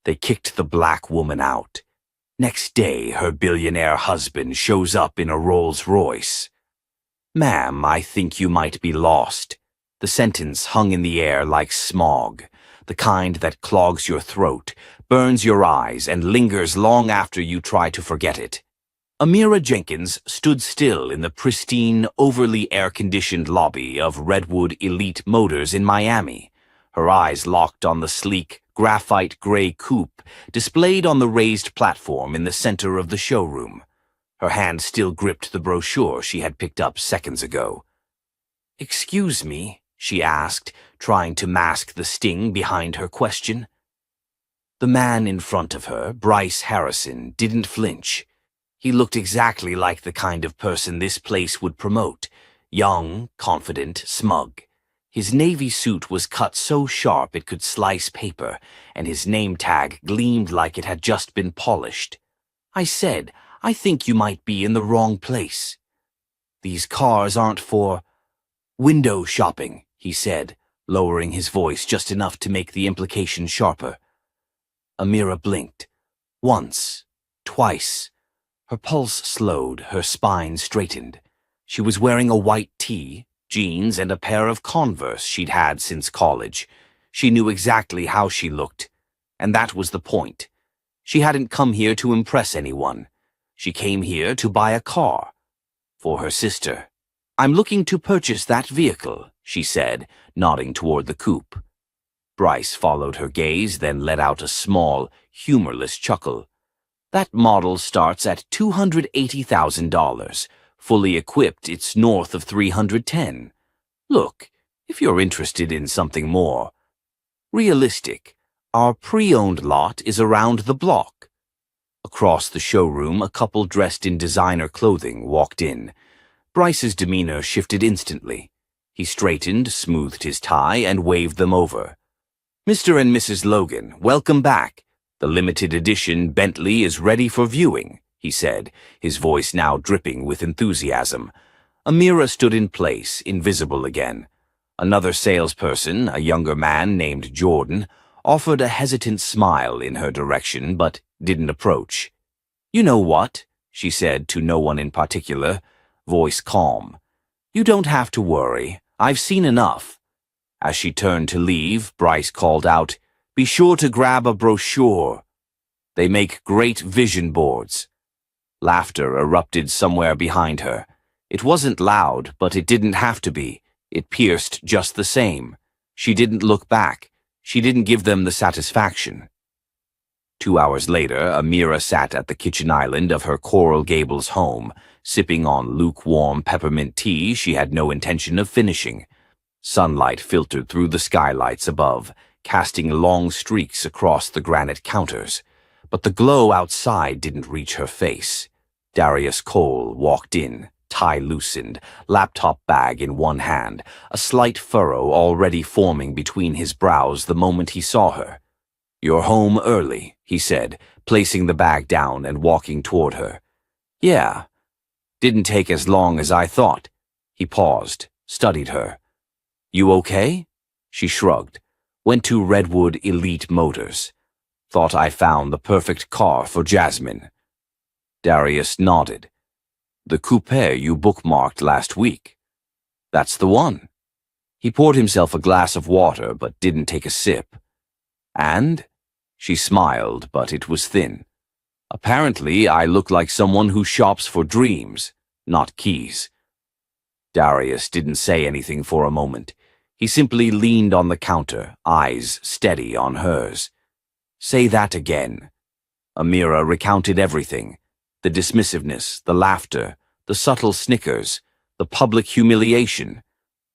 They kicked the black woman out. Next day, her billionaire husband shows up in a Rolls Royce. "Ma'am, I think you might be lost." The sentence hung in the air like smog, the kind that clogs your throat, burns your eyes, and lingers long after you try to forget it. Amira Jenkins stood still in the pristine, overly air-conditioned lobby of Redwood Elite Motors in Miami, her eyes locked on the sleek, graphite gray coupe displayed on the raised platform in the center of the showroom. Her hand still gripped the brochure she had picked up seconds ago. "Excuse me?" she asked, trying to mask the sting behind her question. The man in front of her, Bryce Harrison, didn't flinch. He looked exactly like the kind of person this place would promote, young, confident, smug. His navy suit was cut so sharp it could slice paper, and his name tag gleamed like it had just been polished. "I said, I think you might be in the wrong place. These cars aren't for window shopping," he said, lowering his voice just enough to make the implication sharper. Amira blinked. Once, twice. Her pulse slowed, her spine straightened. She was wearing a white tee, jeans, and a pair of Converse she'd had since college. She knew exactly how she looked, and that was the point. She hadn't come here to impress anyone. She came here to buy a car. For her sister. "I'm looking to purchase that vehicle," she said, nodding toward the coupe. Bryce followed her gaze, then let out a small, humorless chuckle. "That model starts at $280,000. Fully equipped, it's north of $310,000. Look, if you're interested in something more realistic, our pre-owned lot is around the block." Across the showroom, a couple dressed in designer clothing walked in. Bryce's demeanor shifted instantly. He straightened, smoothed his tie, and waved them over. "Mr. and Mrs. Logan, welcome back. The limited edition Bentley is ready for viewing," he said, his voice now dripping with enthusiasm. Amira stood in place, invisible again. Another salesperson, a younger man named Jordan, offered a hesitant smile in her direction, but didn't approach. "You know what?" she said to no one in particular, voice calm. "You don't have to worry. I've seen enough." As she turned to leave, Bryce called out, "Be sure to grab a brochure. They make great vision boards." Laughter erupted somewhere behind her. It wasn't loud, but it didn't have to be. It pierced just the same. She didn't look back. She didn't give them the satisfaction. 2 hours later, Amira sat at the kitchen island of her Coral Gables home, sipping on lukewarm peppermint tea she had no intention of finishing. Sunlight filtered through the skylights above, casting long streaks across the granite counters. But the glow outside didn't reach her face. Darius Cole walked in, tie loosened, laptop bag in one hand, a slight furrow already forming between his brows the moment he saw her. "You're home early," he said, placing the bag down and walking toward her. "Yeah. Didn't take as long as I thought." He paused, studied her. "You okay?" She shrugged. "Went to Redwood Elite Motors. Thought I found the perfect car for Jasmine." Darius nodded. "The coupe you bookmarked last week." "That's the one." He poured himself a glass of water but didn't take a sip. "And?" She smiled, but it was thin. "Apparently, I look like someone who shops for dreams, not keys." Darius didn't say anything for a moment. He simply leaned on the counter, eyes steady on hers. "Say that again." Amira recounted everything. The dismissiveness, the laughter, the subtle snickers, the public humiliation.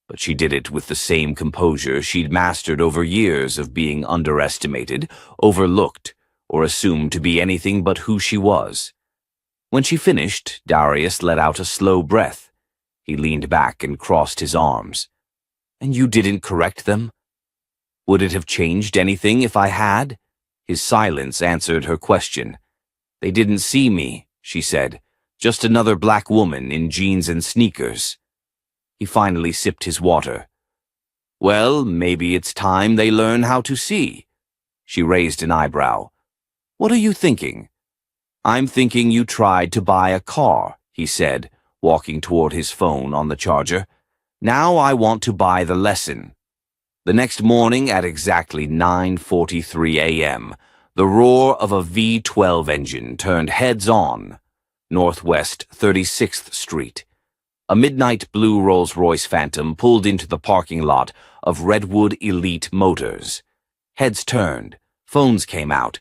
But she did it with the same composure she'd mastered over years of being underestimated, overlooked, or assumed to be anything but who she was. When she finished, Darius let out a slow breath. He leaned back and crossed his arms. "And you didn't correct them?" "Would it have changed anything if I had?" His silence answered her question. "They didn't see me," she said. "Just another black woman in jeans and sneakers." He finally sipped his water. "Well, maybe it's time they learn how to see." She raised an eyebrow. What are you thinking?" "I'm thinking you tried to buy a car," he said, walking toward his phone on the charger. "Now I want to buy the lesson." The next morning at exactly 9:43 a.m., the roar of a V12 engine turned heads on, Northwest 36th Street. A midnight blue Rolls-Royce Phantom pulled into the parking lot of Redwood Elite Motors. Heads turned, phones came out.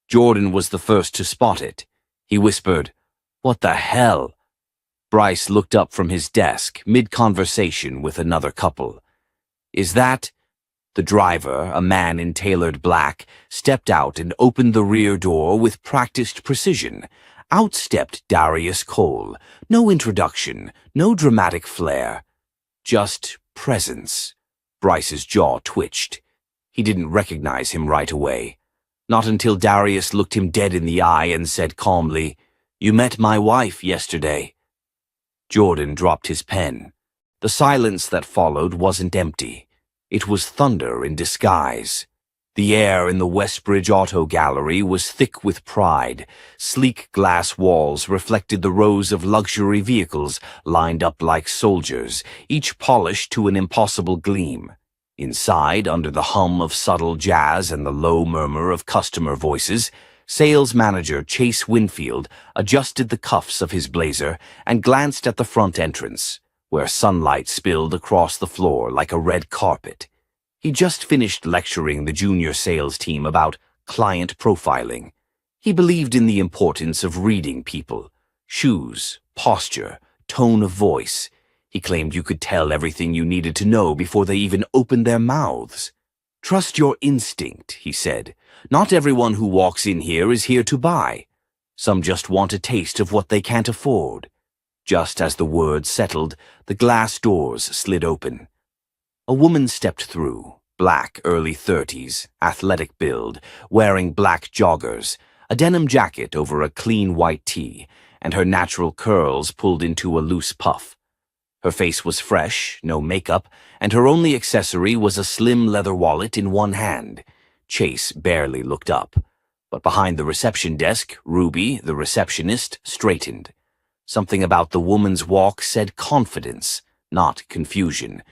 Jordan was the first to spot it. He whispered, "What the hell?" Bryce looked up from his desk, mid-conversation with another couple. "Is that—" The driver, a man in tailored black, stepped out and opened the rear door with practiced precision. Out stepped Darius Cole. No introduction, no dramatic flair. Just presence. Bryce's jaw twitched. He didn't recognize him right away. Not until Darius looked him dead in the eye and said calmly, "You met my wife yesterday." Jordan dropped his pen. The silence that followed wasn't empty. It was thunder in disguise. The air in the Westbridge Auto Gallery was thick with pride. Sleek glass walls reflected the rows of luxury vehicles lined up like soldiers, each polished to an impossible gleam. Inside, under the hum of subtle jazz and the low murmur of customer voices, sales manager Chase Winfield adjusted the cuffs of his blazer and glanced at the front entrance, where sunlight spilled across the floor like a red carpet. He just finished lecturing the junior sales team about client profiling. He believed in the importance of reading people, shoes, posture, tone of voice. He claimed you could tell everything you needed to know before they even opened their mouths. "Trust your instinct," he said. "Not everyone who walks in here is here to buy. Some just want a taste of what they can't afford." Just as the words settled, the glass doors slid open. A woman stepped through, black, early 30s, athletic build, wearing black joggers, a denim jacket over a clean white tee, and her natural curls pulled into a loose puff. Her face was fresh, no makeup, and her only accessory was a slim leather wallet in one hand. Chase barely looked up. But behind the reception desk, Ruby, the receptionist, straightened. Something about the woman's walk said confidence, not confusion.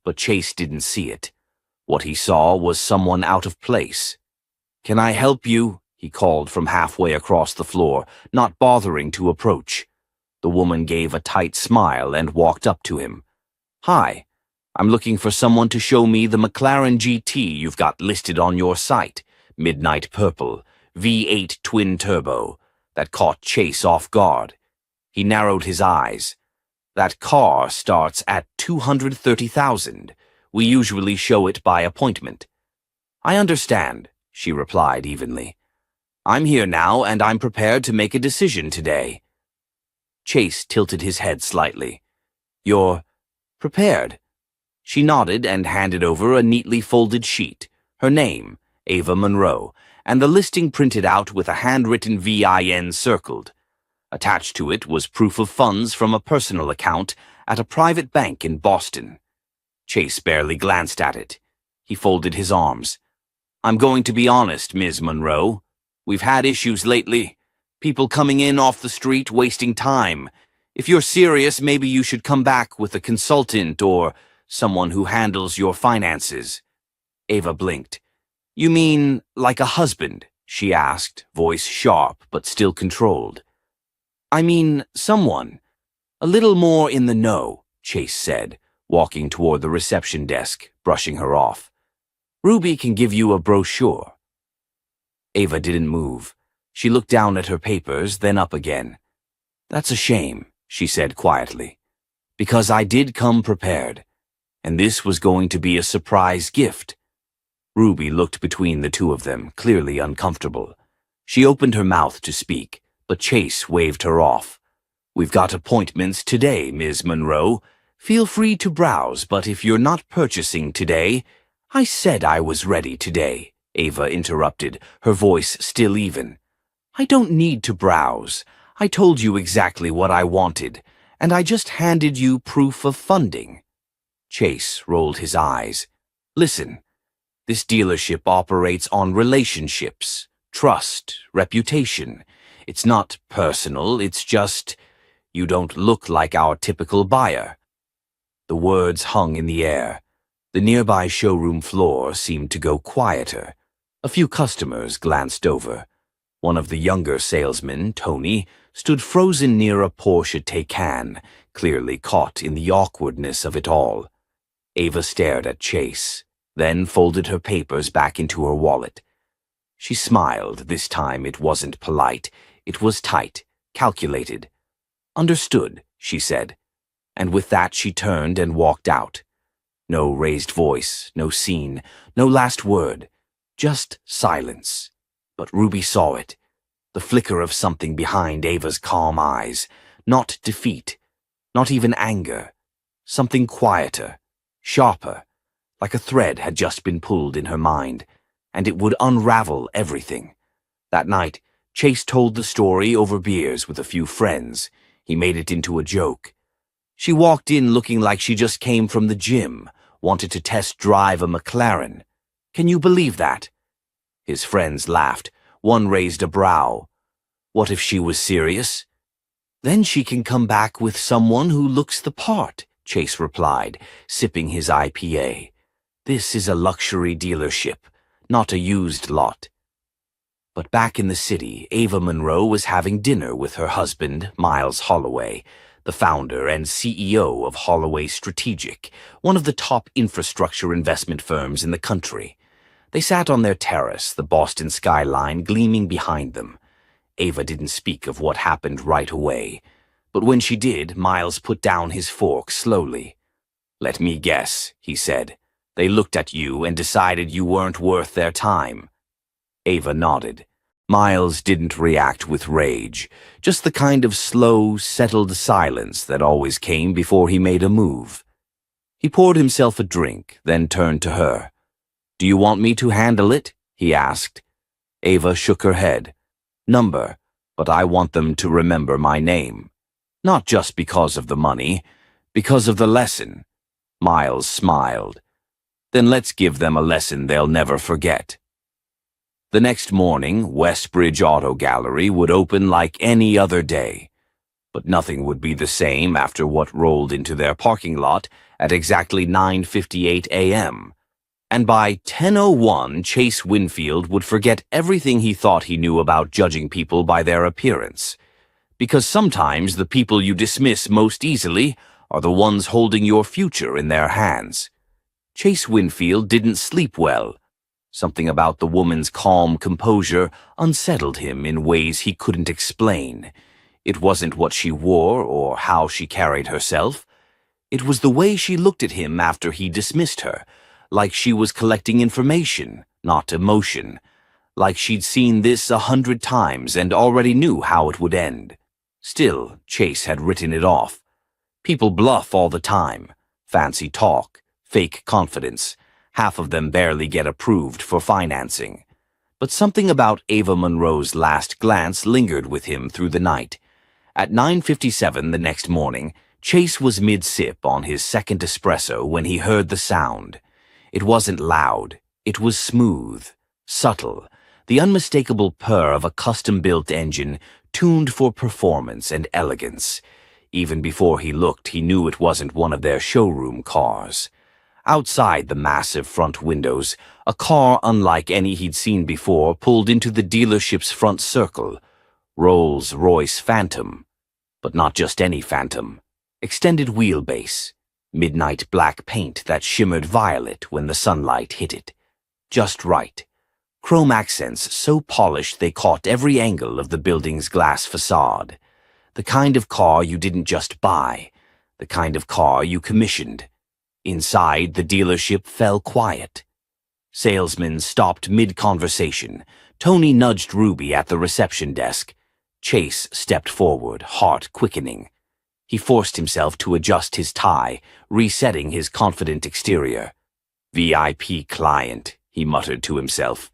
But Chase didn't see it. What he saw was someone out of place. "Can I help you?" he called from halfway across the floor, not bothering to approach. The woman gave a tight smile and walked up to him. "Hi, I'm looking for someone to show me the McLaren GT you've got listed on your site. Midnight Purple, V8 twin turbo." That caught Chase off guard. He narrowed his eyes. "That car starts at $230,000. We usually show it by appointment." "I understand," she replied evenly. "I'm here now and I'm prepared to make a decision today." Chase tilted his head slightly. "You're prepared?" She nodded and handed over a neatly folded sheet, her name, Ava Monroe, and the listing printed out with a handwritten VIN circled. Attached to it was proof of funds from a personal account at a private bank in Boston. Chase barely glanced at it. He folded his arms. "I'm going to be honest, Ms. Monroe. We've had issues lately. People coming in off the street wasting time. If you're serious, maybe you should come back with a consultant or someone who handles your finances." Ava blinked. "You mean like a husband?" she asked, voice sharp but still controlled. "I mean someone. A little more in the know," Chase said, walking toward the reception desk, brushing her off. "Ruby can give you a brochure." Ava didn't move. She looked down at her papers, then up again. "That's a shame," she said quietly, "because I did come prepared, and this was going to be a surprise gift." Ruby looked between the two of them, clearly uncomfortable. She opened her mouth to speak, but Chase waved her off. "We've got appointments today, Ms. Monroe. Feel free to browse, but if you're not purchasing today—" "I said I was ready today," Ava interrupted, her voice still even. "I don't need to browse. I told you exactly what I wanted, and I just handed you proof of funding." Chase rolled his eyes. "Listen, this dealership operates on relationships, Trust, reputation. It's not personal, it's just, you don't look like our typical buyer. The words hung in the air. The nearby showroom floor seemed to go quieter. A few customers glanced over. One of the younger salesmen, Tony, stood frozen near a Porsche Taycan, clearly caught in the awkwardness of it all. Ava stared at Chase, then folded her papers back into her wallet. She smiled. This time it wasn't polite. It was tight, calculated. "Understood," she said. And with that she turned and walked out. No raised voice, no scene, no last word. Just silence. But Ruby saw it. The flicker of something behind Ava's calm eyes. Not defeat. Not even anger. Something quieter. Sharper. Like a thread had just been pulled in her mind. And it would unravel everything. That night, Chase told the story over beers with a few friends. He made it into a joke. She walked in looking like she just came from the gym, wanted to test drive a McLaren. Can you believe that? His friends laughed. One raised a brow. What if she was serious? Then she can come back with someone who looks the part, Chase replied, sipping his IPA. This is a luxury dealership, not a used lot. But back in the city, Ava Monroe was having dinner with her husband, Miles Holloway, the founder and CEO of Holloway Strategic, one of the top infrastructure investment firms in the country. They sat on their terrace, the Boston skyline gleaming behind them. Ava didn't speak of what happened right away, but when she did, Miles put down his fork slowly. "Let me guess," he said. "They looked at you and decided you weren't worth their time." Ava nodded. Miles didn't react with rage, just the kind of slow, settled silence that always came before he made a move. He poured himself a drink, then turned to her. "Do you want me to handle it?" he asked. Ava shook her head. "Number, but I want them to remember my name. Not just because of the money, because of the lesson." Miles smiled. "Then let's give them a lesson they'll never forget." The next morning, Westbridge Auto Gallery would open like any other day. But nothing would be the same after what rolled into their parking lot at exactly 9:58 a.m. And by 10:01, Chase Winfield would forget everything he thought he knew about judging people by their appearance. Because sometimes the people you dismiss most easily are the ones holding your future in their hands. Chase Winfield didn't sleep well. Something about the woman's calm composure unsettled him in ways he couldn't explain. It wasn't what she wore or how she carried herself. It was the way she looked at him after he dismissed her, like she was collecting information, not emotion, like she'd seen this 100 times and already knew how it would end. Still, Chase had written it off. People bluff all the time. Fancy talk, fake confidence. Half of them barely get approved for financing. But something about Ava Monroe's last glance lingered with him through the night. At 9:57 the next morning, Chase was mid-sip on his second espresso when he heard the sound. It wasn't loud. It was smooth, subtle, the unmistakable purr of a custom-built engine tuned for performance and elegance. Even before he looked, he knew it wasn't one of their showroom cars. Outside the massive front windows, a car unlike any he'd seen before pulled into the dealership's front circle. Royce Phantom. But not just any Phantom. Extended wheelbase. Midnight black paint that shimmered violet when the sunlight hit it. Just right. Chrome accents so polished they caught every angle of the building's glass facade. The kind of car you didn't just buy. The kind of car you commissioned. Inside, the dealership fell quiet. Salesmen stopped mid-conversation. Tony nudged Ruby at the reception desk. Chase stepped forward, heart quickening. He forced himself to adjust his tie, resetting his confident exterior. "VIP client," he muttered to himself.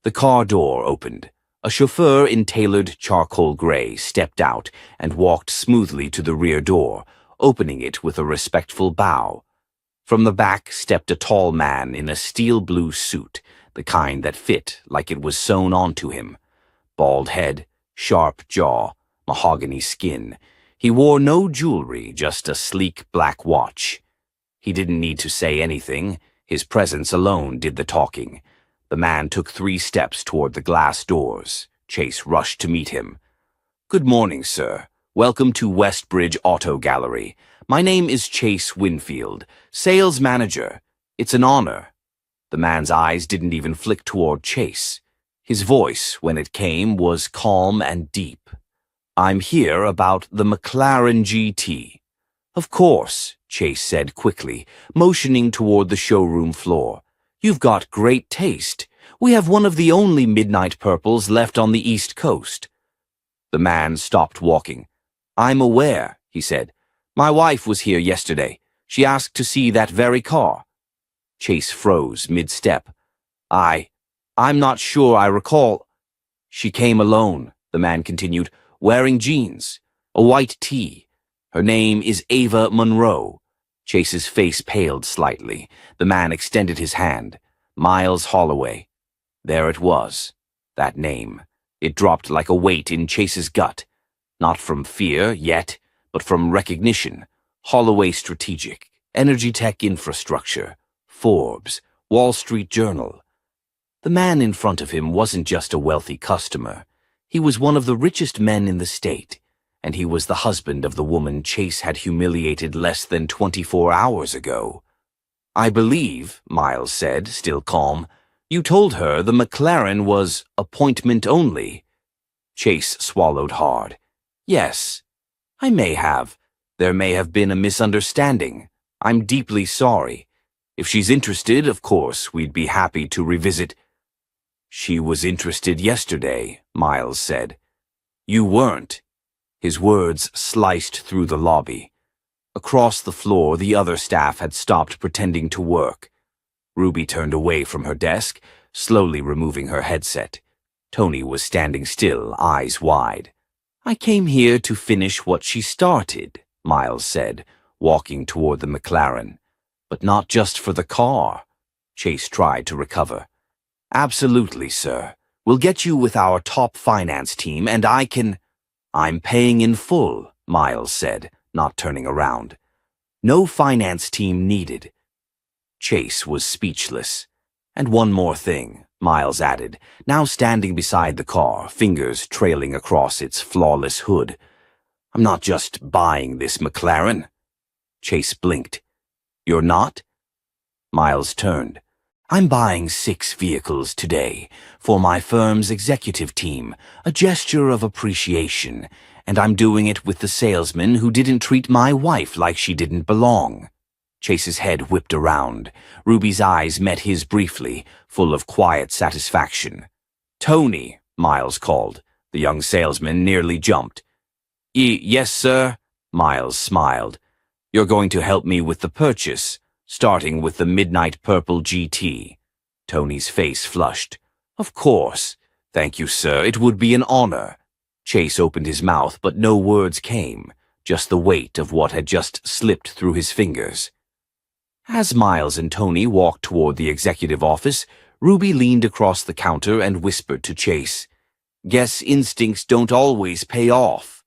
The car door opened. A chauffeur in tailored charcoal gray stepped out and walked smoothly to the rear door, opening it with a respectful bow. From the back stepped a tall man in a steel blue suit, the kind that fit like it was sewn onto him. Bald head, sharp jaw, mahogany skin. He wore no jewelry, just a sleek black watch. He didn't need to say anything. His presence alone did the talking. The man took 3 steps toward the glass doors. Chase rushed to meet him. "Good morning, sir. Welcome to Westbridge Auto Gallery. My name is Chase Winfield, sales manager. It's an honor." The man's eyes didn't even flick toward Chase. His voice, when it came, was calm and deep. "I'm here about the McLaren GT." "Of course," Chase said quickly, motioning toward the showroom floor. "You've got great taste. We have one of the only midnight purples left on the East Coast." The man stopped walking. "I'm aware," he said. "My wife was here yesterday. She asked to see that very car." Chase froze mid-step. I'm not sure I recall." "She came alone," the man continued, "wearing jeans, a white tee. Her name is Ava Monroe." Chase's face paled slightly. The man extended his hand. Miles Holloway. There it was. That name. It dropped like a weight in Chase's gut. Not from fear, yet, but from recognition. Holloway Strategic, Energy Tech Infrastructure, Forbes, Wall Street Journal. The man in front of him wasn't just a wealthy customer. He was one of the richest men in the state, and he was the husband of the woman Chase had humiliated less than 24 hours ago. "I believe," Miles said, still calm, "you told her the McLaren was appointment only." Chase swallowed hard. "Yes, I may have. There may have been a misunderstanding. I'm deeply sorry. If she's interested, of course, we'd be happy to revisit." "She was interested yesterday," Miles said. "You weren't." His words sliced through the lobby. Across the floor, the other staff had stopped pretending to work. Ruby turned away from her desk, slowly removing her headset. Tony was standing still, eyes wide. "I came here to finish what she started," Miles said, walking toward the McLaren. "But not just for the car." Chase tried to recover. "Absolutely, sir. We'll get you with our top finance team, and I'm paying in full," Miles said, not turning around. "No finance team needed." Chase was speechless. "And one more thing," Miles added, now standing beside the car, fingers trailing across its flawless hood. "I'm not just buying this McLaren." Chase blinked. "You're not?" Miles turned. "I'm buying 6 vehicles today for my firm's executive team, a gesture of appreciation, and I'm doing it with the salesman who didn't treat my wife like she didn't belong." Chase's head whipped around. Ruby's eyes met his briefly, full of quiet satisfaction. "Tony," Miles called. The young salesman nearly jumped. Yes, sir," Miles smiled. "You're going to help me with the purchase, starting with the Midnight Purple GT." Tony's face flushed. "Of course. Thank you, sir. It would be an honor." Chase opened his mouth, but no words came, just the weight of what had just slipped through his fingers. As Miles and Tony walked toward the executive office, Ruby leaned across the counter and whispered to Chase, "Guess instincts don't always pay off."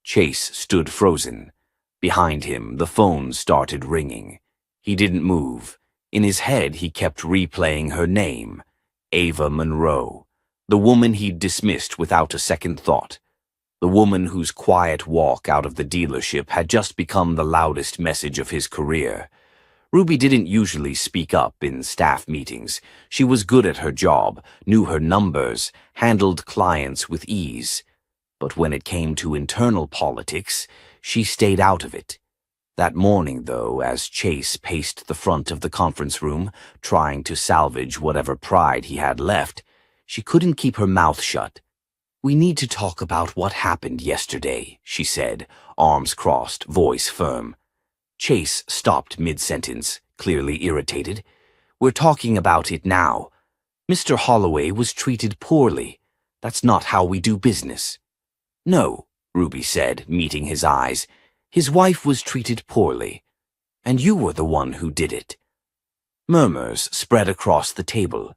Chase stood frozen. Behind him, the phone started ringing. He didn't move. In his head, he kept replaying her name, Ava Monroe, the woman he'd dismissed without a second thought, the woman whose quiet walk out of the dealership had just become the loudest message of his career. Ruby didn't usually speak up in staff meetings. She was good at her job, knew her numbers, handled clients with ease. But when it came to internal politics, she stayed out of it. That morning, though, as Chase paced the front of the conference room, trying to salvage whatever pride he had left, she couldn't keep her mouth shut. "We need to talk about what happened yesterday," she said, arms crossed, voice firm. Chase stopped mid-sentence, clearly irritated. "We're talking about it now. Mr. Holloway was treated poorly. That's not how we do business." "No," Ruby said, meeting his eyes. "His wife was treated poorly. And you were the one who did it." Murmurs spread across the table.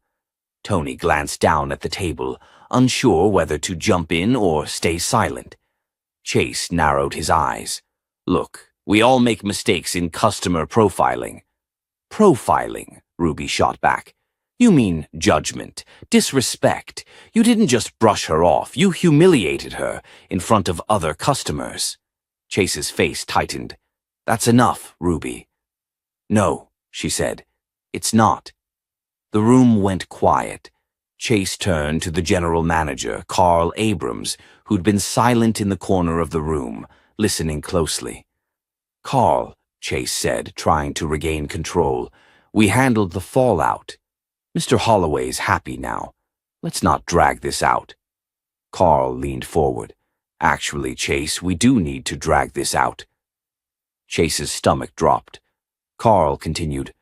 Tony glanced down at the table, unsure whether to jump in or stay silent. Chase narrowed his eyes. Look, we all make mistakes in customer profiling. Profiling, Ruby shot back. You mean judgment, disrespect. You didn't just brush her off, you humiliated her in front of other customers. Chase's face tightened. That's enough, Ruby. No, she said. It's not. The room went quiet. Chase turned to the general manager, Carl Abrams, who'd been silent in the corner of the room, listening closely. Carl, Chase said, trying to regain control, we handled the fallout. Mr. Holloway's happy now. Let's not drag this out. Carl leaned forward. Actually, Chase, we do need to drag this out. Chase's stomach dropped. Carl continued,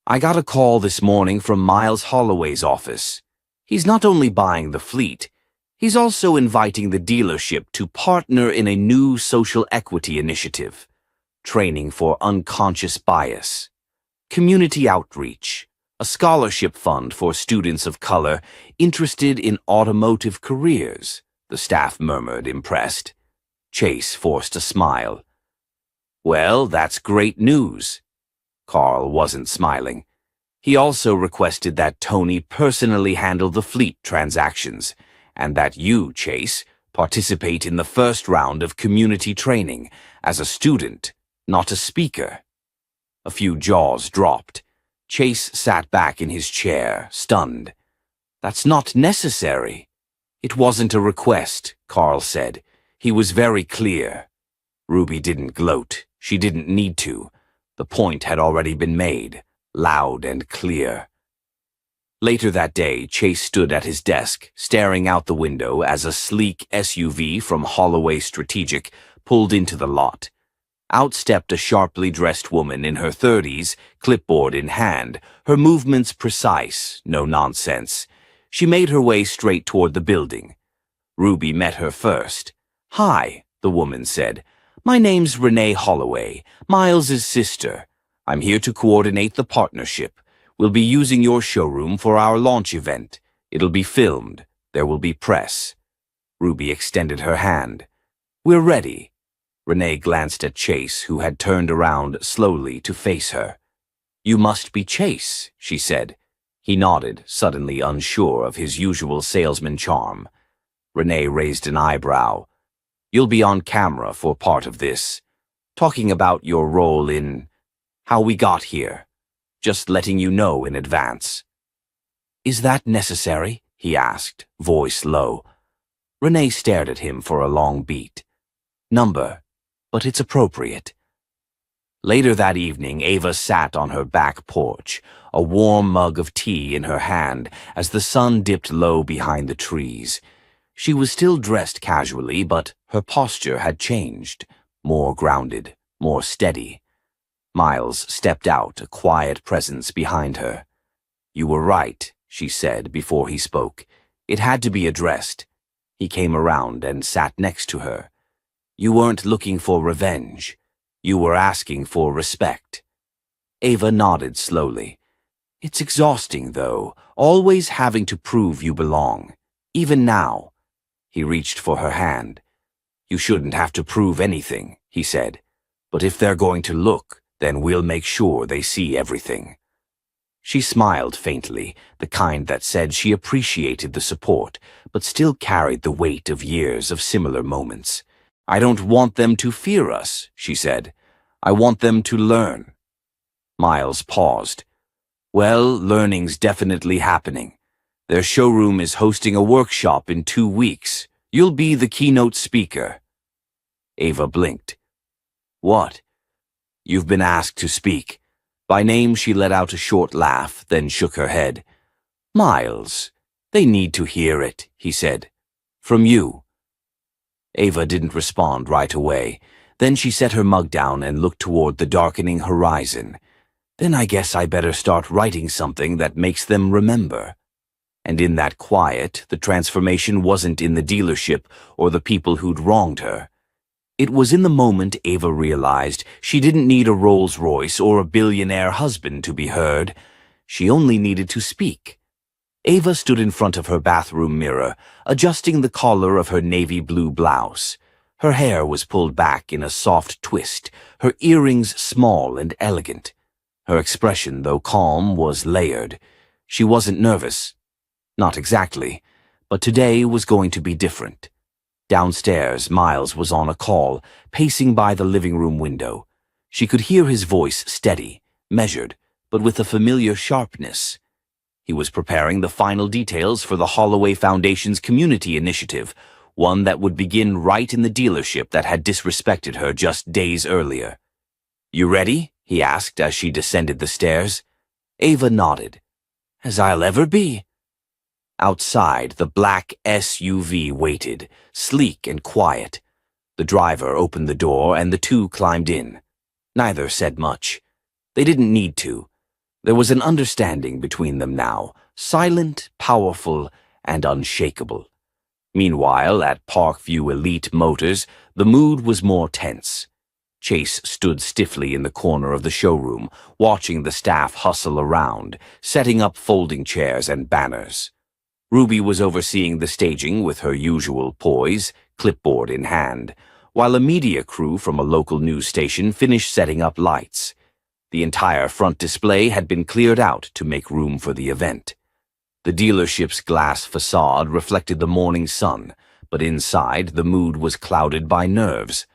I got a call this morning from Miles Holloway's office. He's not only buying the fleet, he's also inviting the dealership to partner in a new social equity initiative, training for unconscious bias, community outreach, a scholarship fund for students of color interested in automotive careers, the staff murmured, impressed. Chase forced a smile. Well, that's great news. Carl wasn't smiling. He also requested that Tony personally handle the fleet transactions, and that you, Chase, participate in the first round of community training as a student, not a speaker. A few jaws dropped. Chase sat back in his chair, stunned. That's not necessary. It wasn't a request, Carl said. He was very clear. Ruby didn't gloat. She didn't need to. The point had already been made, loud and clear. Later that day, Chase stood at his desk, staring out the window as a sleek SUV from Holloway Strategic pulled into the lot. Out stepped a sharply dressed woman in her 30s, clipboard in hand, her movements precise, no nonsense. She made her way straight toward the building. Ruby met her first. Hi, the woman said. My name's Renee Holloway, Miles's sister. I'm here to coordinate the partnership. We'll be using your showroom for our launch event. It'll be filmed. There will be press. Ruby extended her hand. We're ready. Renee glanced at Chase, who had turned around slowly to face her. You must be Chase, she said. He nodded, suddenly unsure of his usual salesman charm. Renee raised an eyebrow. You'll be on camera for part of this, talking about your role in how we got here. Just letting you know in advance. Is that necessary? He asked, voice low. Renee stared at him for a long beat. Number, but it's appropriate. Later that evening, Ava sat on her back porch, a warm mug of tea in her hand as the sun dipped low behind the trees. She was still dressed casually, but her posture had changed, more grounded, more steady. Miles stepped out, a quiet presence behind her. You were right, she said before he spoke. It had to be addressed. He came around and sat next to her. You weren't looking for revenge. You were asking for respect. Ava nodded slowly. It's exhausting, though, always having to prove you belong. Even now. He reached for her hand. You shouldn't have to prove anything, he said. But if they're going to look, then we'll make sure they see everything. She smiled faintly, the kind that said she appreciated the support, but still carried the weight of years of similar moments. I don't want them to fear us, she said. I want them to learn. Miles paused. Well, learning's definitely happening. Their showroom is hosting a workshop in 2 weeks. You'll be the keynote speaker. Ava blinked. What? You've been asked to speak. By name, she let out a short laugh, then shook her head. Miles, they need to hear it, he said. From you. Ava didn't respond right away. Then she set her mug down and looked toward the darkening horizon. Then I guess I better start writing something that makes them remember. And in that quiet, the transformation wasn't in the dealership or the people who'd wronged her. It was in the moment Ava realized she didn't need a Rolls-Royce or a billionaire husband to be heard. She only needed to speak. Ava stood in front of her bathroom mirror, adjusting the collar of her navy blue blouse. Her hair was pulled back in a soft twist, her earrings small and elegant. Her expression, though calm, was layered. She wasn't nervous. Not exactly. But today was going to be different. Downstairs, Miles was on a call, pacing by the living room window. She could hear his voice steady, measured, but with a familiar sharpness. He was preparing the final details for the Holloway Foundation's community initiative, one that would begin right in the dealership that had disrespected her just days earlier. "You ready?" he asked as she descended the stairs. Ava nodded. "As I'll ever be." Outside, the black SUV waited, sleek and quiet. The driver opened the door and the two climbed in. Neither said much. They didn't need to. There was an understanding between them now, silent, powerful, and unshakable. Meanwhile, at Parkview Elite Motors, the mood was more tense. Chase stood stiffly in the corner of the showroom, watching the staff hustle around, setting up folding chairs and banners. Ruby was overseeing the staging with her usual poise, clipboard in hand, while a media crew from a local news station finished setting up lights. The entire front display had been cleared out to make room for the event. The dealership's glass facade reflected the morning sun, but inside the mood was clouded by nerves.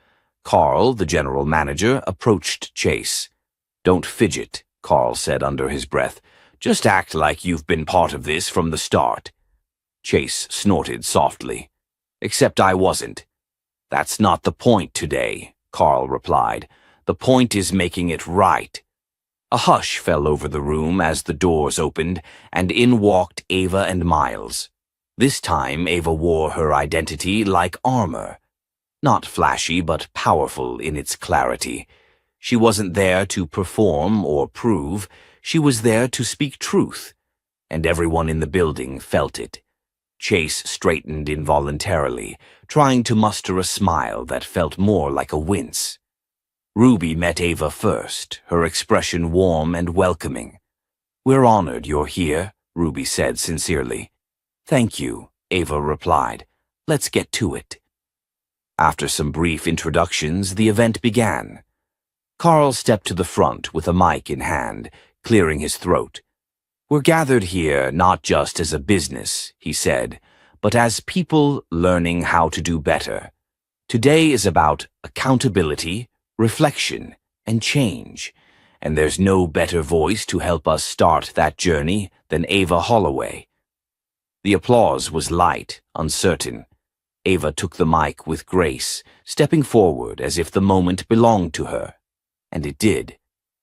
Carl, the general manager, approached Chase. "Don't fidget," Carl said under his breath. "Just act like you've been part of this from the start." Chase snorted softly. "Except I wasn't." "That's not the point today," Carl replied. "The point is making it right." A hush fell over the room as the doors opened, and in walked Ava and Miles. This time Ava wore her identity like armor. Not flashy, but powerful in its clarity. She wasn't there to perform or prove. She was there to speak truth. And everyone in the building felt it. Chase straightened involuntarily, trying to muster a smile that felt more like a wince. Ruby met Ava first, her expression warm and welcoming. "We're honored you're here," Ruby said sincerely. "Thank you," Ava replied. "Let's get to it." After some brief introductions, the event began. Carl stepped to the front with a mic in hand, clearing his throat. "We're gathered here not just as a business," he said, "but as people learning how to do better. Today is about accountability, reflection, and change, and there's no better voice to help us start that journey than Ava Holloway." The applause was light, uncertain. Ava took the mic with grace, stepping forward as if the moment belonged to her. And it did.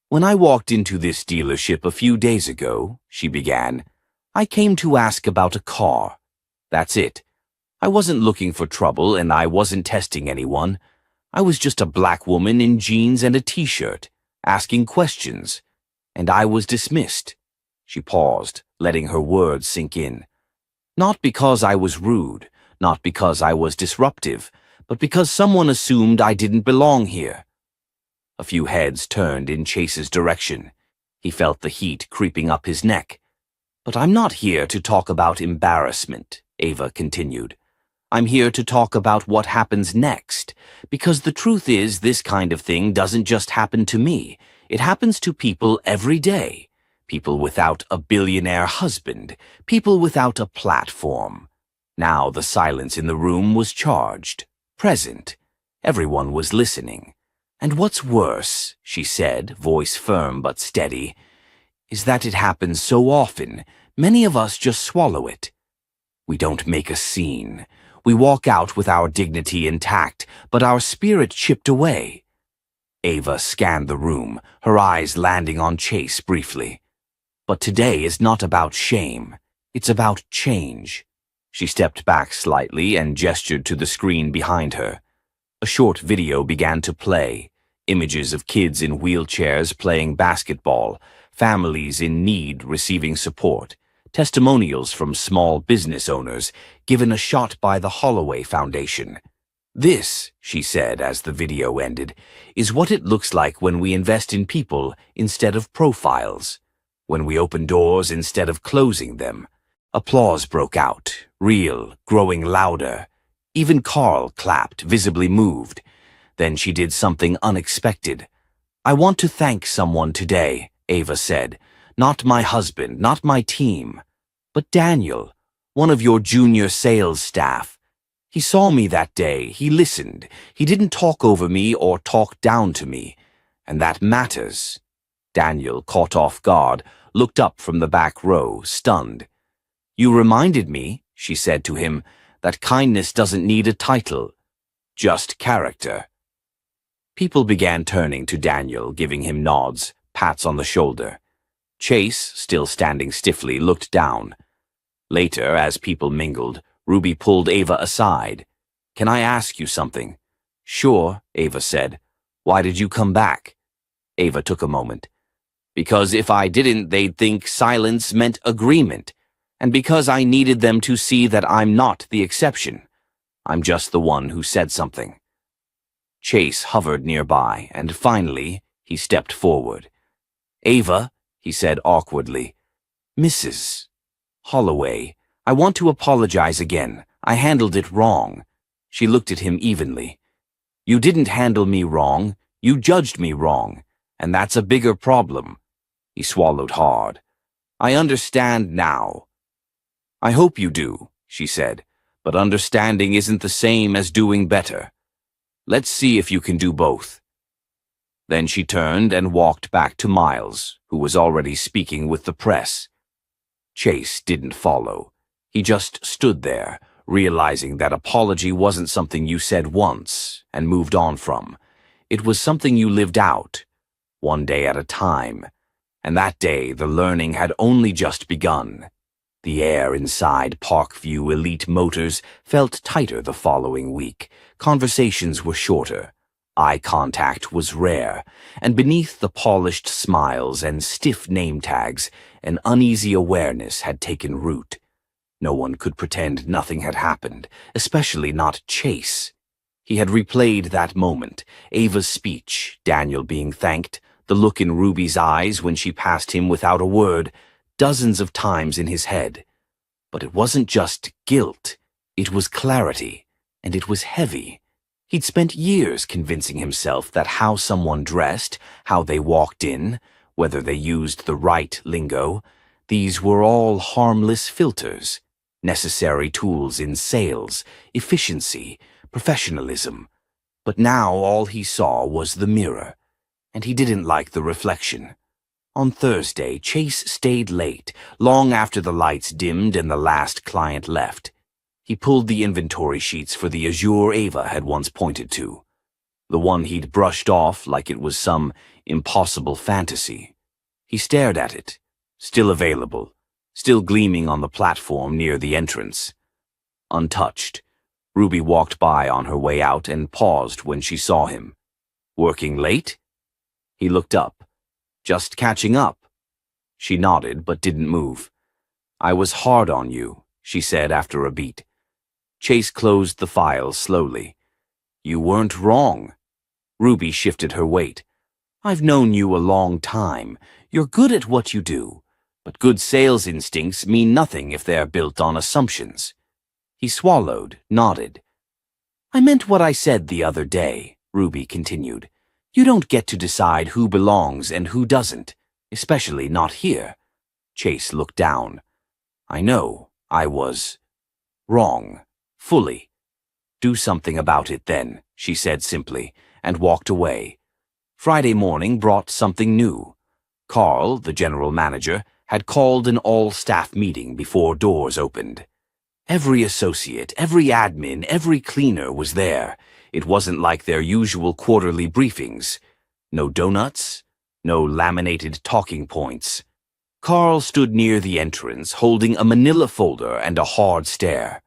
"When I walked into this dealership a few days ago," she began, "I came to ask about a car. That's it. I wasn't looking for trouble and I wasn't testing anyone. I was just a black woman in jeans and a t-shirt, asking questions, and I was dismissed." She paused, letting her words sink in. "Not because I was rude, not because I was disruptive, but because someone assumed I didn't belong here." A few heads turned in Chase's direction. He felt the heat creeping up his neck. "But I'm not here to talk about embarrassment," Ava continued. "I'm here to talk about what happens next, because the truth is this kind of thing doesn't just happen to me. It happens to people every day. People without a billionaire husband, people without a platform." Now the silence in the room was charged, present. Everyone was listening. "And what's worse," she said, voice firm but steady, "is that it happens so often, many of us just swallow it. We don't make a scene. We walk out with our dignity intact, but our spirit chipped away." Ava scanned the room, her eyes landing on Chase briefly. "But today is not about shame. It's about change." She stepped back slightly and gestured to the screen behind her. A short video began to play. Images of kids in wheelchairs playing basketball, families in need receiving support, testimonials from small business owners given a shot by the Holloway Foundation. "This," she said as the video ended, "is what it looks like when we invest in people instead of profiles, when we open doors instead of closing them. Applause broke out, real, growing louder. Even Carl clapped, visibly moved. Then she did something unexpected. "I want to thank someone today," Ava said. "Not my husband, not my team, but Daniel, one of your junior sales staff. He saw me that day, he listened, he didn't talk over me or talk down to me. And that matters." Daniel, caught off guard, looked up from the back row, stunned. "You reminded me," she said to him, "that kindness doesn't need a title, just character." People began turning to Daniel, giving him nods, pats on the shoulder. Chase, still standing stiffly, looked down. Later, as people mingled, Ruby pulled Ava aside. "Can I ask you something?" "Sure," Ava said. "Why did you come back?" Ava took a moment. "Because if I didn't, they'd think silence meant agreement. And because I needed them to see that I'm not the exception. I'm just the one who said something." Chase hovered nearby, and finally, he stepped forward. "Ava," he said awkwardly. "Mrs. Holloway, I want to apologize again. I handled it wrong." She looked at him evenly. "You didn't handle me wrong. You judged me wrong. And that's a bigger problem." He swallowed hard. "I understand now." "I hope you do," she said, "but understanding isn't the same as doing better. Let's see if you can do both." Then she turned and walked back to Miles, who was already speaking with the press. Chase didn't follow. He just stood there, realizing that apology wasn't something you said once and moved on from. It was something you lived out, one day at a time. And that day, the learning had only just begun. The air inside Parkview Elite Motors felt tighter the following week. Conversations were shorter. Eye contact was rare, and beneath the polished smiles and stiff name tags, an uneasy awareness had taken root. No one could pretend nothing had happened, especially not Chase. He had replayed that moment, Ava's speech, Daniel being thanked, the look in Ruby's eyes when she passed him without a word, dozens of times in his head. But it wasn't just guilt, it was clarity, and it was heavy. He'd spent years convincing himself that how someone dressed, how they walked in, whether they used the right lingo, these were all harmless filters, necessary tools in sales, efficiency, professionalism. But now all he saw was the mirror, and he didn't like the reflection. On Thursday, Chase stayed late, long after the lights dimmed and the last client left. He pulled the inventory sheets for the Azure Ava had once pointed to, the one he'd brushed off like it was some impossible fantasy. He stared at it, still available, still gleaming on the platform near the entrance. Untouched, Ruby walked by on her way out and paused when she saw him. "Working late?" He looked up. "Just catching up." She nodded but didn't move. "I was hard on you," she said after a beat. Chase closed the file slowly. "You weren't wrong." Ruby shifted her weight. "I've known you a long time. You're good at what you do, but good sales instincts mean nothing if they're built on assumptions." He swallowed, nodded. "I meant what I said the other day," Ruby continued. "You don't get to decide who belongs and who doesn't, especially not here." Chase looked down. "I know, I was wrong, fully." "Do something about it then," she said simply, and walked away. Friday morning brought something new. Carl, the general manager, had called an all-staff meeting before doors opened. Every associate, every admin, every cleaner was there. It wasn't like their usual quarterly briefings. No donuts, no laminated talking points. Carl stood near the entrance, holding a manila folder and a hard stare.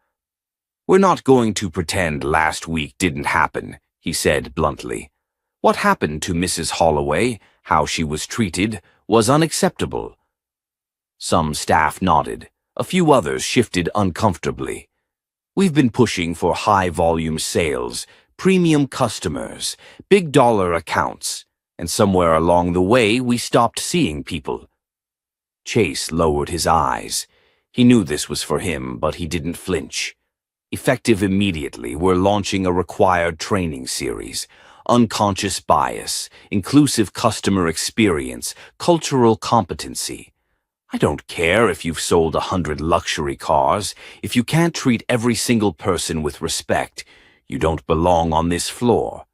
"We're not going to pretend last week didn't happen," he said bluntly. "What happened to Mrs. Holloway, how she was treated, was unacceptable." Some staff nodded. A few others shifted uncomfortably. "We've been pushing for high-volume sales, premium customers, big-dollar accounts, and somewhere along the way we stopped seeing people." Chase lowered his eyes. He knew this was for him, but he didn't flinch. Effective immediately, we're launching a required training series. Unconscious bias, inclusive customer experience, cultural competency. I don't care if you've sold 100 luxury cars. If you can't treat every single person with respect, you don't belong on this floor.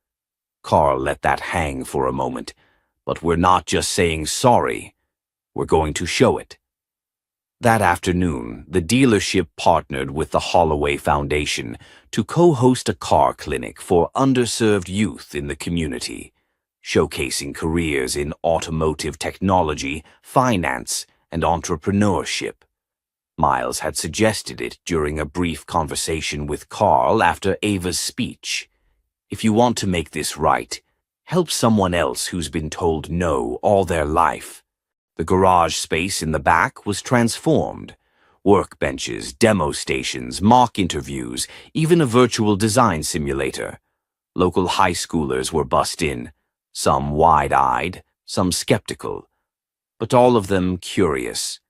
Carl let that hang for a moment. But we're not just saying sorry. We're going to show it. That afternoon, the dealership partnered with the Holloway Foundation to co-host a car clinic for underserved youth in the community, showcasing careers in automotive technology, finance, and entrepreneurship. Miles had suggested it during a brief conversation with Carl after Ava's speech. If you want to make this right, help someone else who's been told no all their life. The garage space in the back was transformed. Workbenches, demo stations, mock interviews, even a virtual design simulator. Local high schoolers were bussed in, some wide-eyed, some skeptical, but all of them curious.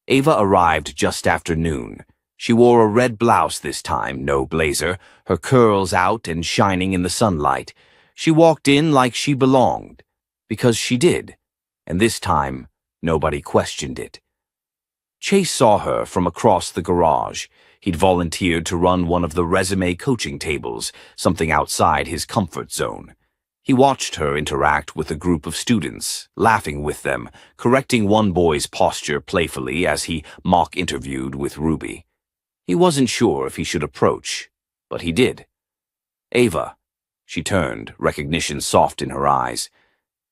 Ava arrived just after noon. She wore a red blouse this time, no blazer, her curls out and shining in the sunlight. She walked in like she belonged, because she did, and this time, nobody questioned it. Chase saw her from across the garage. He'd volunteered to run one of the resume coaching tables, something outside his comfort zone. He watched her interact with a group of students, laughing with them, correcting one boy's posture playfully as he mock-interviewed with Ruby. He wasn't sure if he should approach, but he did. "Ava." She turned, recognition soft in her eyes.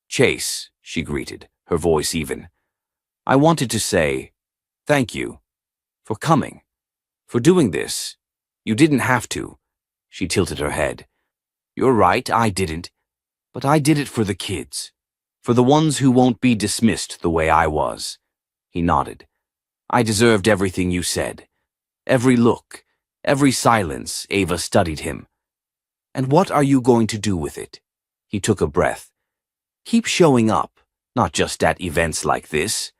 "Chase," she greeted, her voice even. "I wanted to say, thank you, for coming, for doing this. You didn't have to." She tilted her head. "You're right, I didn't. But I did it for the kids, for the ones who won't be dismissed the way I was." He nodded. "I deserved everything you said. Every look, every silence." Ava studied him. "And what are you going to do with it?" He took a breath. "Keep showing up, not just at events like this,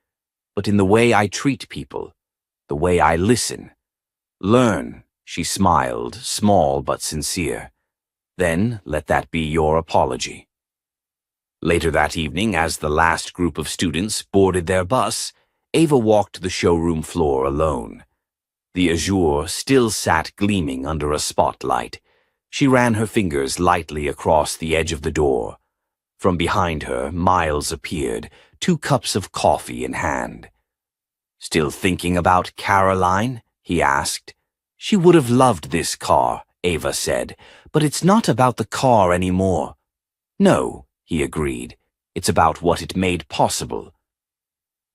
but in the way I treat people, the way I listen. Learn." She smiled, small but sincere. "Then let that be your apology." Later that evening, as the last group of students boarded their bus, Ava walked the showroom floor alone. The azure still sat gleaming under a spotlight. She ran her fingers lightly across the edge of the door. From behind her, Miles appeared, 2 cups of coffee in hand. "Still thinking about Caroline?" he asked. "She would have loved this car," Ava said, "but it's not about the car anymore." "No," he agreed. "It's about what it made possible."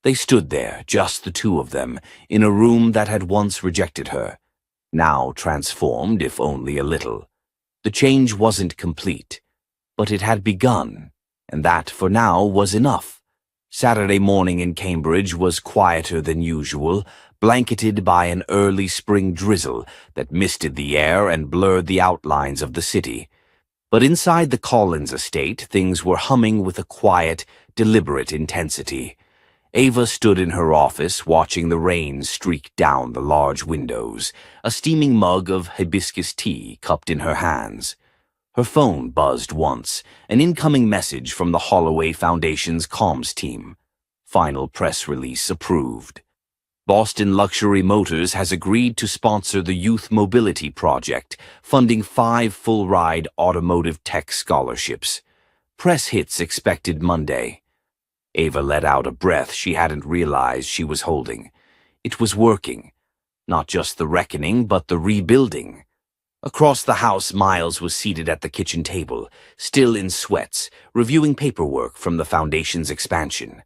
They stood there, just the two of them, in a room that had once rejected her, now transformed, if only a little. The change wasn't complete, but it had begun, and that, for now, was enough. Saturday morning in Cambridge was quieter than usual, blanketed by an early spring drizzle that misted the air and blurred the outlines of the city. But inside the Collins estate, things were humming with a quiet, deliberate intensity. Ava stood in her office watching the rain streak down the large windows, a steaming mug of hibiscus tea cupped in her hands. Her phone buzzed once, an incoming message from the Holloway Foundation's comms team. Final press release approved. Boston Luxury Motors has agreed to sponsor the Youth Mobility Project, funding 5 full-ride automotive tech scholarships. Press hits expected Monday. Ava let out a breath she hadn't realized she was holding. It was working. Not just the reckoning, but the rebuilding. Across the house, Miles was seated at the kitchen table, still in sweats, reviewing paperwork from the Foundation's expansion.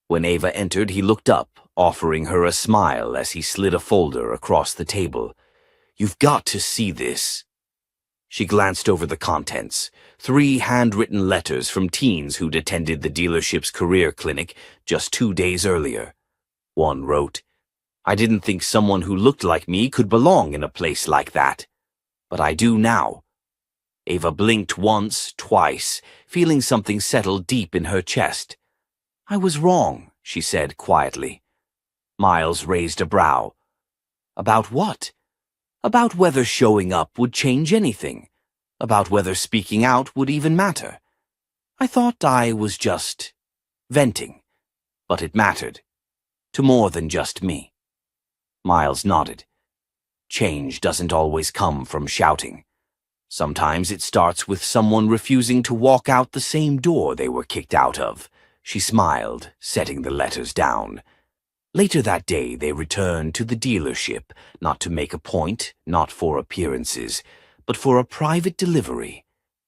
When Ava entered, he looked up, offering her a smile as he slid a folder across the table. "You've got to see this." She glanced over the contents. 3 handwritten letters from teens who'd attended the dealership's career clinic just 2 days earlier. One wrote, "I didn't think someone who looked like me could belong in a place like that. But I do now." Ava blinked once, twice, feeling something settle deep in her chest. "I was wrong," she said quietly. Miles raised a brow. About what? About whether showing up would change anything. About whether speaking out would even matter. I thought I was just venting, but it mattered. To more than just me. Miles nodded. Change doesn't always come from shouting. Sometimes it starts with someone refusing to walk out the same door they were kicked out of. She smiled, setting the letters down. Later that day, they returned to the dealership, not to make a point, not for appearances, but for a private delivery.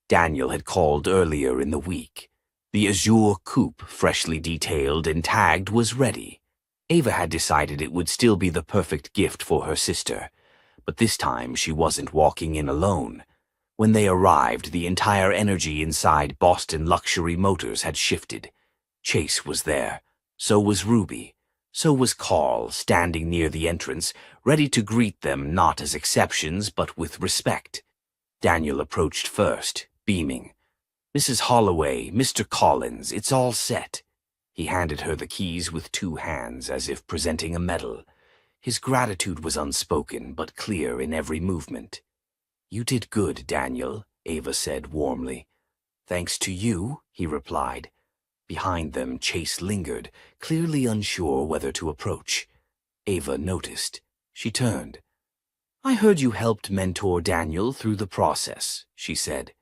Daniel had called earlier in the week. The azure coupe, freshly detailed and tagged, was ready. Ava had decided it would still be the perfect gift for her sister, but this time she wasn't walking in alone. When they arrived, the entire energy inside Boston Luxury Motors had shifted. Chase was there. So was Ruby. So was Carl, standing near the entrance, ready to greet them not as exceptions but with respect. Daniel approached first, beaming. "Mrs. Holloway, Mr. Collins, it's all set." He handed her the keys with two hands, as if presenting a medal. His gratitude was unspoken, but clear in every movement. "You did good, Daniel," Ava said warmly. "Thanks to you," he replied. Behind them, Chase lingered, clearly unsure whether to approach. Ava noticed. She turned. "I heard you helped mentor Daniel through the process," she said.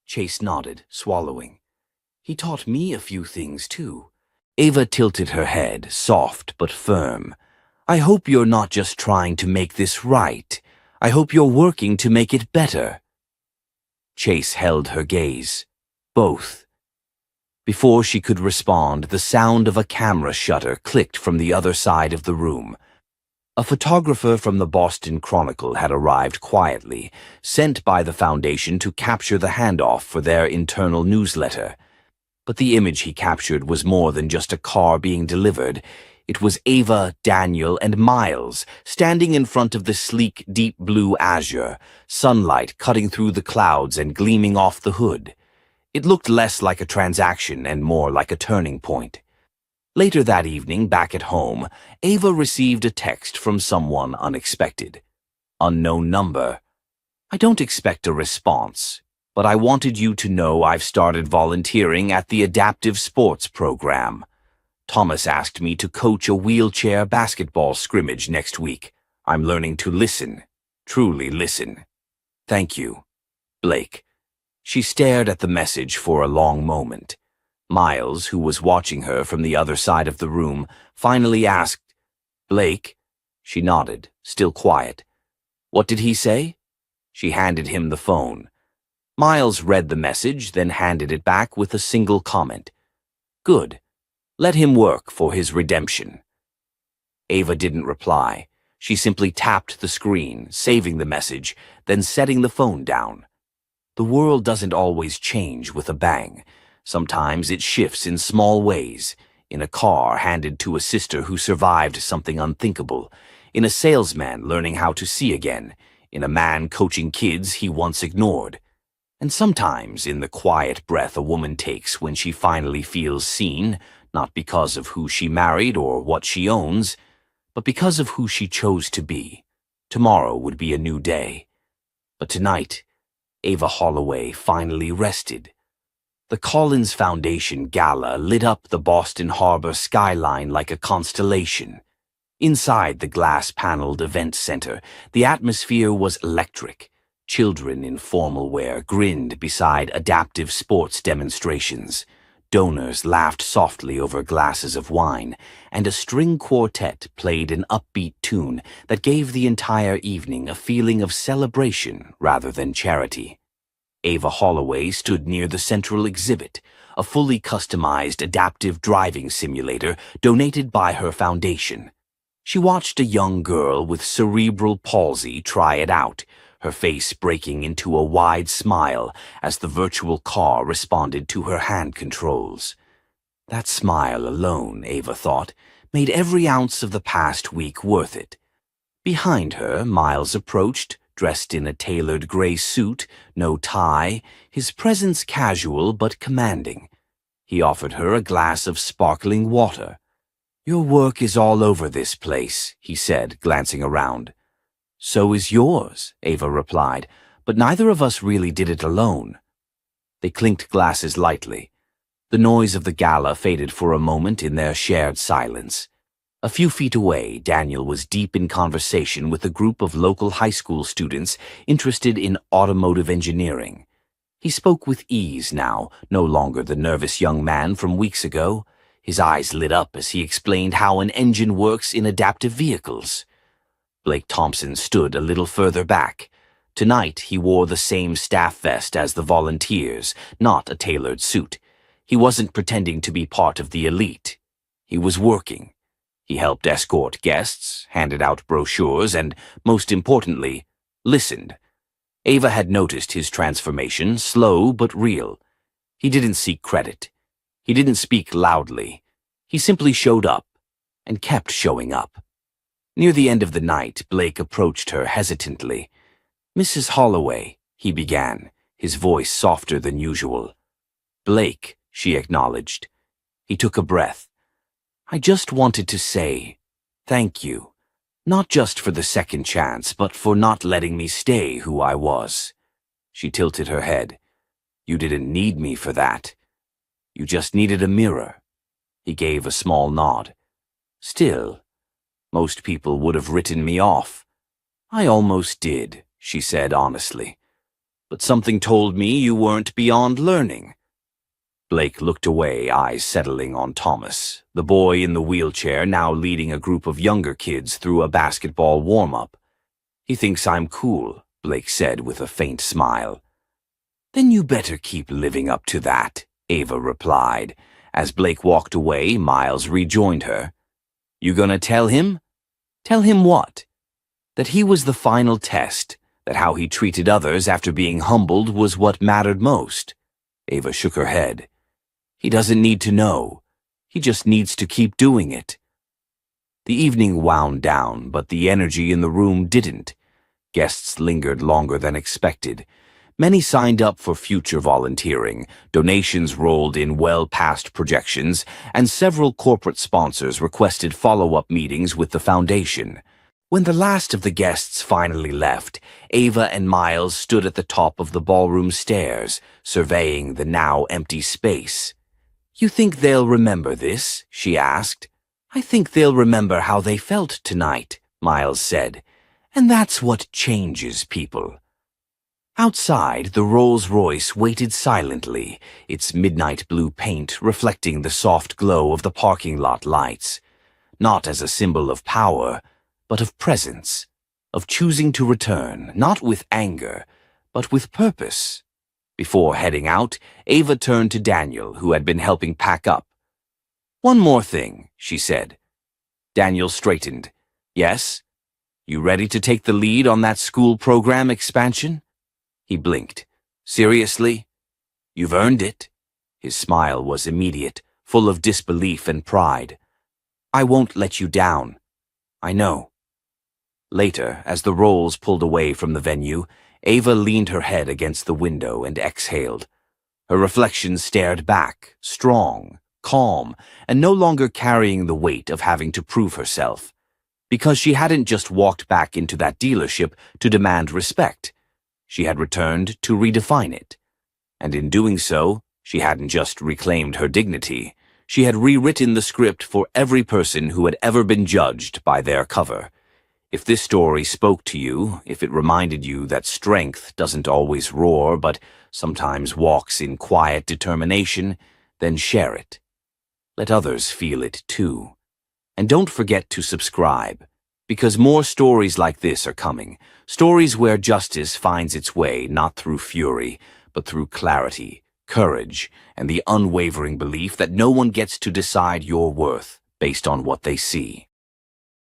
Chase nodded, swallowing. "He taught me a few things, too." Ava tilted her head, soft but firm. "I hope you're not just trying to make this right. I hope you're working to make it better." Chase held her gaze. Both. Before she could respond, the sound of a camera shutter clicked from the other side of the room. A photographer from the Boston Chronicle had arrived quietly, sent by the Foundation to capture the handoff for their internal newsletter. But the image he captured was more than just a car being delivered. It was Ava, Daniel, and Miles standing in front of the sleek, deep blue Azure, sunlight cutting through the clouds and gleaming off the hood. It looked less like a transaction and more like a turning point. Later that evening, back at home, Ava received a text from someone unexpected. Unknown number. "I don't expect a response, but I wanted you to know I've started volunteering at the adaptive sports program. Thomas asked me to coach a wheelchair basketball scrimmage next week. I'm learning to listen, truly listen. Thank you, Blake." She stared at the message for a long moment. Miles, who was watching her from the other side of the room, finally asked, "Blake?" She nodded, still quiet. "What did he say?" She handed him the phone. Miles read the message, then handed it back with a single comment. "Good. Let him work for his redemption." Ava didn't reply. She simply tapped the screen, saving the message, then setting the phone down. The world doesn't always change with a bang. Sometimes it shifts in small ways. In a car handed to a sister who survived something unthinkable. In a salesman learning how to see again. In a man coaching kids he once ignored. And sometimes in the quiet breath a woman takes when she finally feels seen, not because of who she married or what she owns, but because of who she chose to be. Tomorrow would be a new day. But tonight, Ava Holloway finally rested. The Collins Foundation Gala lit up the Boston Harbor skyline like a constellation. Inside the glass-paneled event center, the atmosphere was electric. Children in formal wear grinned beside adaptive sports demonstrations. Donors laughed softly over glasses of wine, and a string quartet played an upbeat tune that gave the entire evening a feeling of celebration rather than charity. Ava Holloway stood near the central exhibit, a fully customized adaptive driving simulator donated by her foundation. She watched a young girl with cerebral palsy try it out, her face breaking into a wide smile as the virtual car responded to her hand controls. That smile alone, Ava thought, made every ounce of the past week worth it. Behind her, Miles approached, dressed in a tailored gray suit, no tie, his presence casual but commanding. He offered her a glass of sparkling water. Your work is all over this place, he said, glancing around. So is yours, Ava replied, but neither of us really did it alone. They clinked glasses lightly. The noise of the gala faded for a moment in their shared silence. A few feet away, Daniel was deep in conversation with a group of local high school students interested in automotive engineering. He spoke with ease now, no longer the nervous young man from weeks ago. His eyes lit up as he explained how an engine works in adaptive vehicles. Blake Thompson stood a little further back. Tonight, he wore the same staff vest as the volunteers, not a tailored suit. He wasn't pretending to be part of the elite. He was working. He helped escort guests, handed out brochures, and, most importantly, listened. Ava had noticed his transformation, slow but real. He didn't seek credit. He didn't speak loudly. He simply showed up, and kept showing up. Near the end of the night, Blake approached her hesitantly. "Mrs. Holloway," he began, his voice softer than usual. "Blake," she acknowledged. He took a breath. "I just wanted to say thank you, not just for the second chance, but for not letting me stay who I was." She tilted her head. "You didn't need me for that. You just needed a mirror." He gave a small nod. "Still, most people would have written me off." "I almost did," she said honestly. "But something told me you weren't beyond learning." Blake looked away, eyes settling on Thomas, the boy in the wheelchair now leading a group of younger kids through a basketball warm-up. "He thinks I'm cool," Blake said with a faint smile. "Then you better keep living up to that," Ava replied. As Blake walked away, Miles rejoined her. "You gonna tell him?" "Tell him what?" "That he was the final test, that how he treated others after being humbled was what mattered most." Ava shook her head. "He doesn't need to know. He just needs to keep doing it." The evening wound down, but the energy in the room didn't. Guests lingered longer than expected. Many signed up for future volunteering, donations rolled in well past projections, and several corporate sponsors requested follow-up meetings with the foundation. When the last of the guests finally left, Ava and Miles stood at the top of the ballroom stairs, surveying the now empty space. "You think they'll remember this?" she asked. "I think they'll remember how they felt tonight," Miles said. "And that's what changes people." Outside, the Rolls-Royce waited silently, its midnight blue paint reflecting the soft glow of the parking lot lights. Not as a symbol of power, but of presence, of choosing to return, not with anger, but with purpose. Before heading out, Ava turned to Daniel, who had been helping pack up. "One more thing," she said. Daniel straightened. "Yes? You ready to take the lead on that school program expansion?" He blinked. "Seriously? You've earned it." His smile was immediate, full of disbelief and pride. "I won't let you down. I know." Later, as the Rolls pulled away from the venue, Ava leaned her head against the window and exhaled. Her reflection stared back, strong, calm, and no longer carrying the weight of having to prove herself. Because she hadn't just walked back into that dealership to demand respect. She had returned to redefine it. And in doing so, she hadn't just reclaimed her dignity. She had rewritten the script for every person who had ever been judged by their cover. If this story spoke to you, if it reminded you that strength doesn't always roar but sometimes walks in quiet determination, then share it. Let others feel it too. And don't forget to subscribe, because more stories like this are coming. Stories where justice finds its way not through fury, but through clarity, courage, and the unwavering belief that no one gets to decide your worth based on what they see.